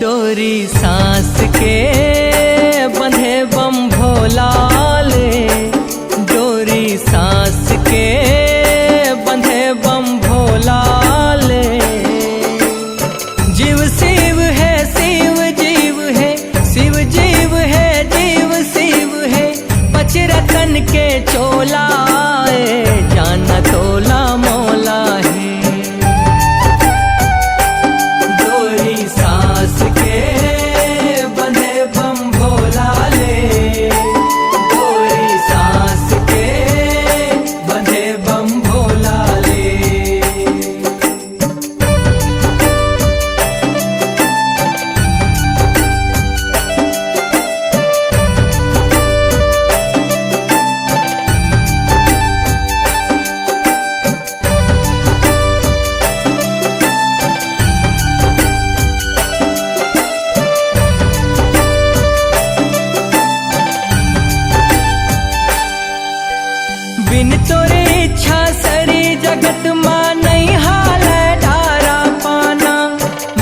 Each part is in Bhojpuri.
डोरी सांस के बंधे बम भोला ले, डोरी सांस के बंधे बम भोला ले। जीव शिव है शिव जीव है, शिव जीव है जीव शिव है। पचरतन के चोला जाना तोला मोला है। डोरी सांस के बंधे बम भोला ले, डोरी सांस के बंधे बम भोला ले। बिन तोरे इच्छा सरी जगत मां नहीं हाल डारा पाना।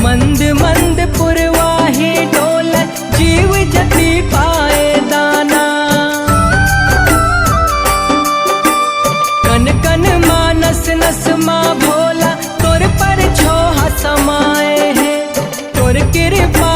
मंद मंद पुरवाही डोल जीव जति पाए दाना। कन कन मानस नस मां भोला तोर पर छोहा समाए है। तोर कृपा